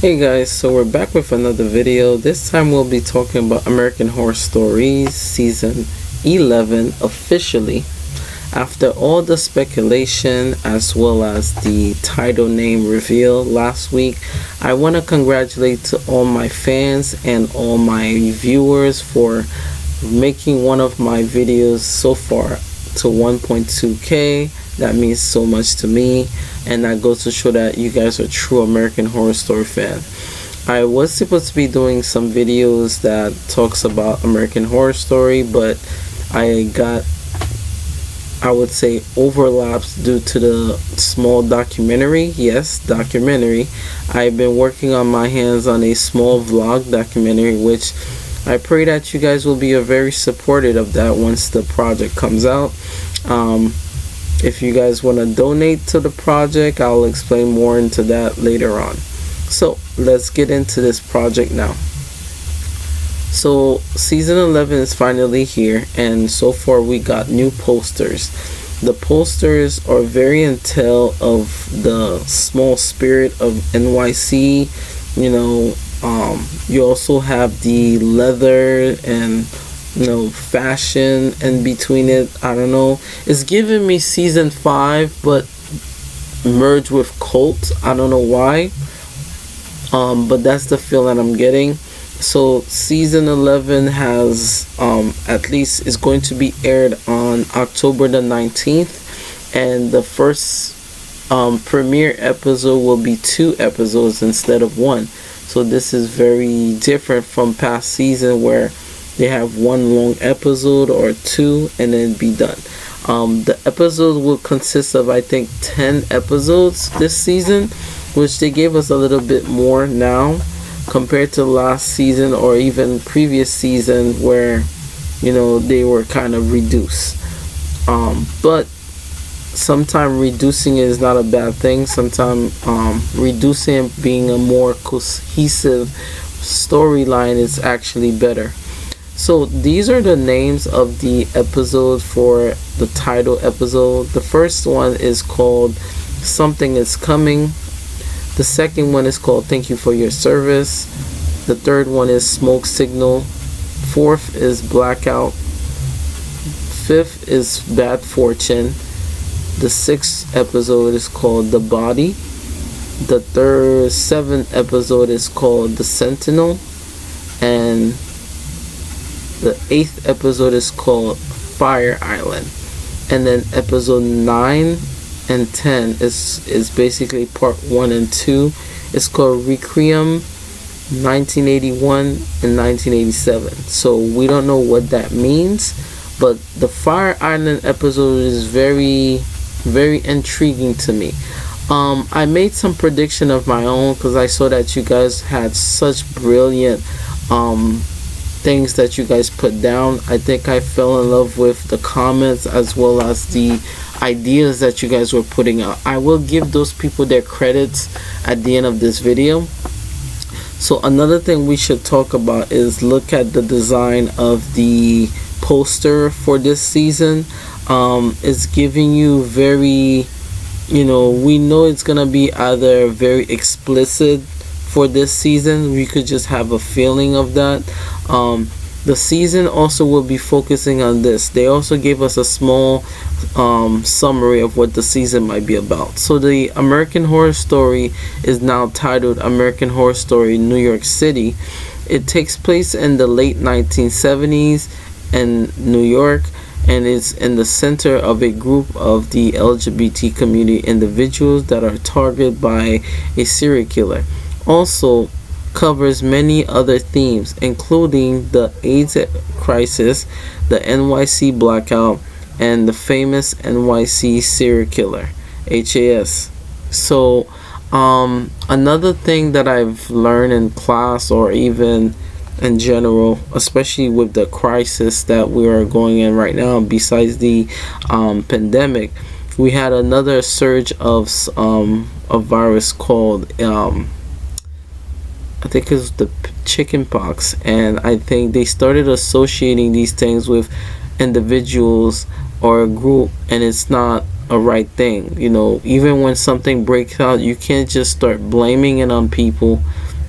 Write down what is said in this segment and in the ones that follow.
Hey guys, so we're back with another video. This time we'll be talking about American Horror Stories season 11 officially. After all the speculation as well as the title name reveal last week, I want to congratulate to all my fans and all my viewers for making one of my videos so far to 1.2k. That means so much to me, and that goes to show that you guys are true American Horror Story fan. I was supposed to be doing some videos that talks about American Horror Story, but I got, I would say, overlaps due to the small documentary. Yes, documentary. I've been working on my hands on a small vlog documentary, which I pray that you guys will be very supportive of that once the project comes out. If you guys want to donate to the project, I'll explain more into that later on. So let's get into this project now. So season 11 is finally here, and so far we got new posters. The posters are very in tell of the small spirit of NYC. You also have the leather and fashion in between it. I don't know, it's giving me season 5 but merged with cult. I don't know why, but that's the feeling I'm getting. So season 11 has at least is going to be aired on October the 19th, and the first premiere episode will be 2 episodes instead of 1. So this is very different from past season where they have 1 long episode or 2 and then be done. The episode will consist of, I think, 10 episodes this season, which they gave us a little bit more now compared to last season or even previous season where they were kind of reduced. But sometimes reducing is not a bad thing. Sometimes reducing being a more cohesive storyline is actually better. So these are the names of the episode for the title episode. The first one is called Something Is Coming. The second one is called Thank You for Your Service. The third one is Smoke Signal. Fourth is Blackout. Fifth is Bad Fortune. The sixth episode is called The Body. The seventh episode is called The Sentinel. And the 8th episode is called Fire Island. And then episode 9 and 10 is basically part 1 and 2. It's called Requiem 1981 and 1987. So we don't know what that means, but the Fire Island episode is very, very intriguing to me. I made some prediction of my own because I saw that you guys had such brilliant things that you guys put down. I think I fell in love with the comments as well as the ideas that you guys were putting out. I will give those people their credits at the end of this video. So another thing we should talk about is look at the design of the poster for this season. It's giving you very, we know it's gonna be either very explicit for this season. We could just have a feeling of that. The season also will be focusing on this. They also gave us a small summary of what the season might be about. So the American Horror Story is now titled American Horror Story New York City. It takes place in the late 1970s in New York, and it's in the center of a group of the LGBT community individuals that are targeted by a serial killer. Also covers many other themes, including the AIDS crisis, the NYC blackout, and the famous NYC serial killer, HAS. So another thing that I've learned in class or even in general, especially with the crisis that we are going in right now, besides the pandemic, we had another surge of a virus called I think it's the chicken pox, and I think they started associating these things with individuals or a group, and it's not a right thing. Even when something breaks out, you can't just start blaming it on people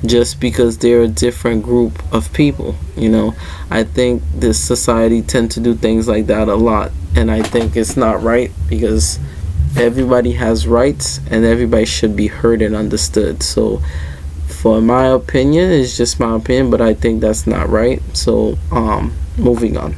just because they're a different group of people. I think this society tend to do things like that a lot, and I think it's not right, because everybody has rights and everybody should be heard and understood. So for my opinion, it's just my opinion, but I think that's not right. So moving on.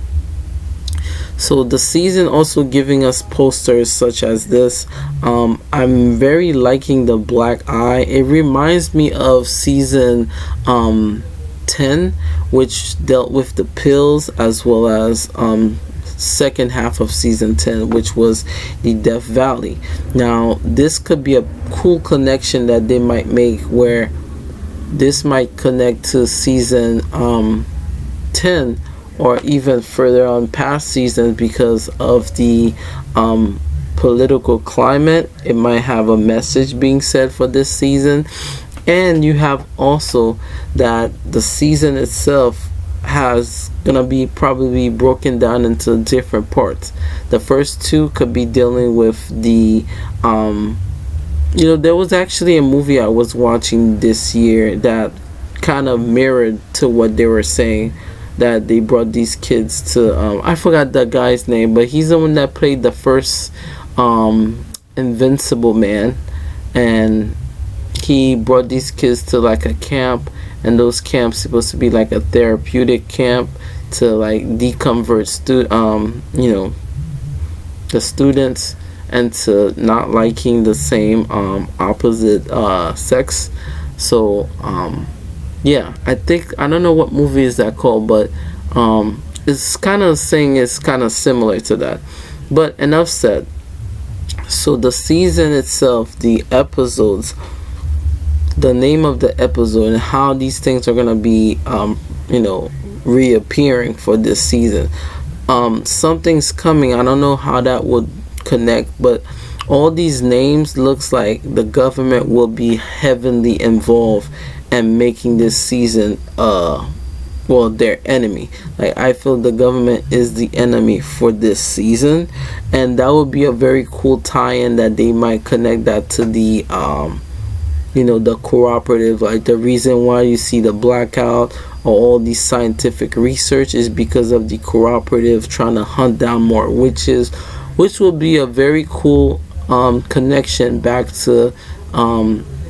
So the season also giving us posters such as this. I'm very liking the black eye. It reminds me of season 10, which dealt with the pills, as well as second half of season 10, which was the Death Valley. Now this could be a cool connection that they might make, where this might connect to season 10, or even further on past seasons, because of the political climate. It might have a message being said for this season. And you have also that the season itself has gonna be probably broken down into different parts. The first two could be dealing with the there was actually a movie I was watching this year that kind of mirrored to what they were saying, that they brought these kids to I forgot that guy's name, but he's the one that played the first Invincible Man, and he brought these kids to like a camp, and those camps supposed to be like a therapeutic camp to like deconvert the students, and to not liking the same opposite sex. So yeah, I don't know what movie is that called, but it's kind of saying it's kind of similar to that. But enough said. So the season itself, the episodes, the name of the episode, and how these things are gonna be reappearing for this season. Something's coming. I don't know how that would connect, but all these names looks like the government will be heavily involved and making this season their enemy. Like, I feel the government is the enemy for this season, and that would be a very cool tie-in, that they might connect that to the the cooperative. Like, the reason why you see the blackout or all these scientific research is because of the cooperative trying to hunt down more witches, which will be a very cool connection back to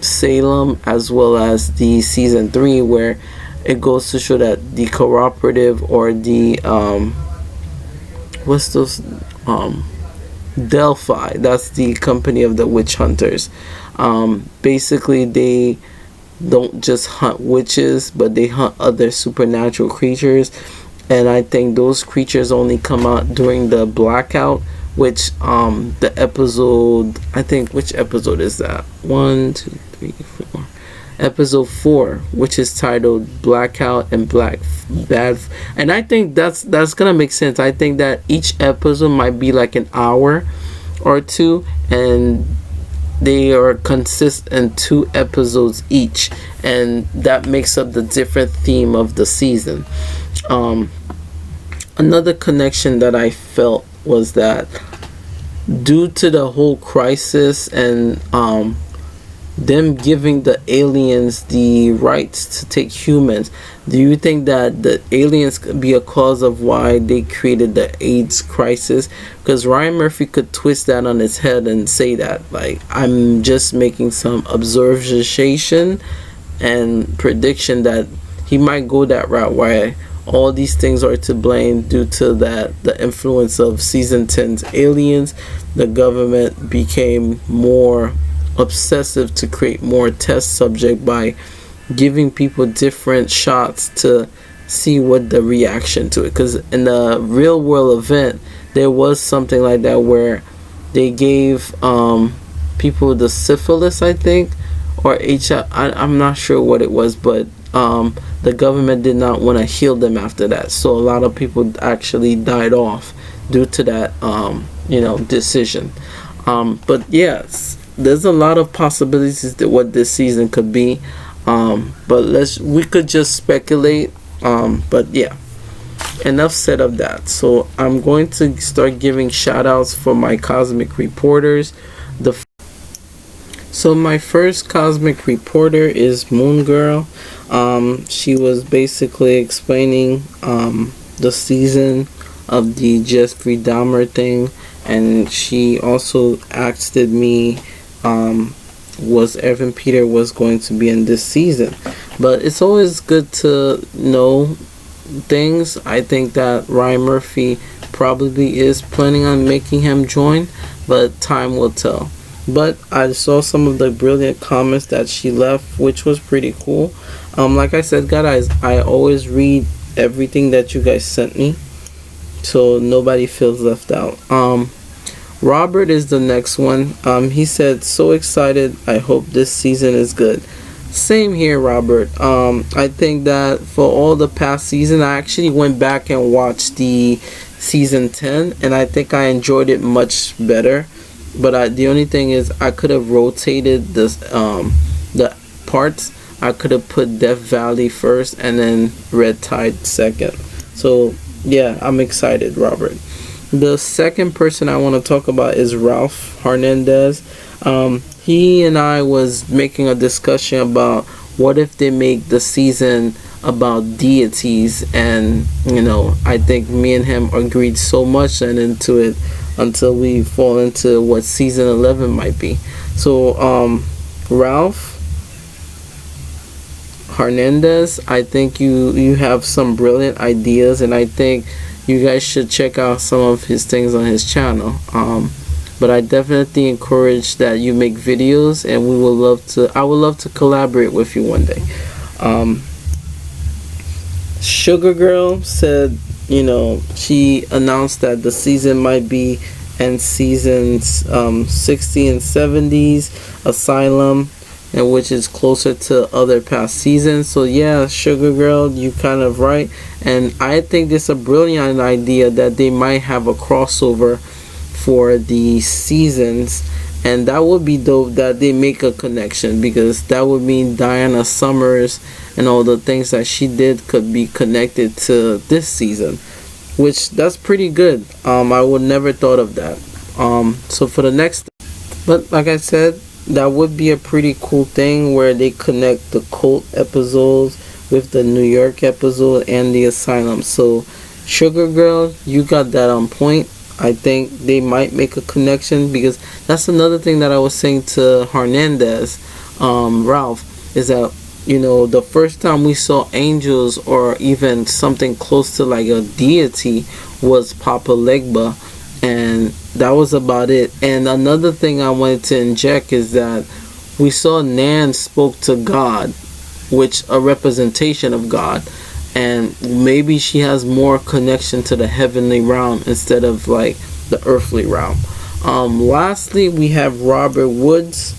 Salem, as well as the season 3, where it goes to show that the cooperative, or the what's those Delphi, that's the company of the witch hunters. Basically they don't just hunt witches, but they hunt other supernatural creatures, and I think those creatures only come out during the blackout, which the episode, I think, which episode is that? 1, 2, 3, 4. Episode 4, which is titled Blackout and Black Bad. And I think that's gonna make sense. I think that each episode might be like an hour or two, and they are consist in 2 episodes each, and that makes up the different theme of the season. Another connection that I felt was that, due to the whole crisis and them giving the aliens the rights to take humans, do you think that the aliens could be a cause of why they created the AIDS crisis? Because Ryan Murphy could twist that on his head and say that, like, I'm just making some observation and prediction that he might go that route, where all these things are to blame due to that the influence of season 10's aliens. The government became more obsessive to create more test subject by giving people different shots to see what the reaction to it. Because in the real world event, there was something like that, where they gave people the syphilis, I think, or HIV. I'm not sure what it was, but the government did not want to heal them after that, so a lot of people actually died off due to that decision. But yes, there's a lot of possibilities to what this season could be, but we could just speculate. But yeah, enough said of that. So I'm going to start giving shout outs for my cosmic reporters. So my first cosmic reporter is Moon Girl. She was basically explaining the season of the Jeffrey Dahmer thing, and she also asked me was Evan Peter was going to be in this season. But it's always good to know things. I think that Ryan Murphy probably is planning on making him join, but time will tell. But I saw some of the brilliant comments that she left, which was pretty cool. Like I said, guys, I always read everything that you guys sent me, so nobody feels left out. Robert is the next one. He said, "So excited. I hope this season is good." Same here, Robert. I think that for all the past season, I actually went back and watched the season 10, and I think I enjoyed it much better. But the only thing is, I could have rotated this the parts. I could have put Death Valley first and then Red Tide second. So yeah, I'm excited, Robert. The second person I want to talk about is Ralph Hernandez. He and I was making a discussion about what if they make the season about deities, and I think me and him agreed so much and into it until we fall into what season 11 might be. So Ralph Hernandez, I think you have some brilliant ideas, and I think you guys should check out some of his things on his channel. But I definitely encourage that you make videos, and I would love to collaborate with you one day. Sugar Girl said, she announced that the season might be in seasons 60 and 70s, Asylum, and which is closer to other past seasons. So yeah, Sugar Girl, you kind of right. And I think it's a brilliant idea that they might have a crossover for the seasons, and that would be dope that they make a connection, because that would mean Diana Summers and all the things that she did could be connected to this season, which that's pretty good. I would never thought of that. So for the next, but like I said, that would be a pretty cool thing where they connect the cult episodes with the New York episode and the Asylum. So Sugar Girl, you got that on point. I think they might make a connection, because that's another thing that I was saying to Hernandez, Ralph, is that the first time we saw angels or even something close to like a deity was Papa Legba, and that was about it. And another thing I wanted to inject is that we saw Nan spoke to God, which a representation of God, and maybe she has more connection to the heavenly realm instead of like the earthly realm. Lastly, we have Robert Woods,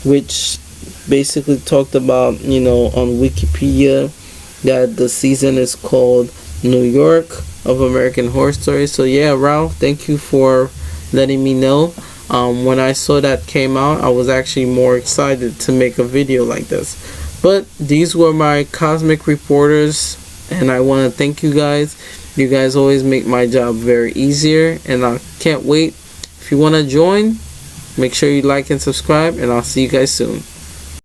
which basically talked about, on Wikipedia, that the season is called New York of American Horror Story. So yeah, Ralph, thank you for letting me know. When I saw that came out, I was actually more excited to make a video like this. But these were my cosmic reporters, and I want to thank you guys. You guys always make my job very easier, and I can't wait. If you want to join, make sure you like and subscribe, and I'll see you guys soon.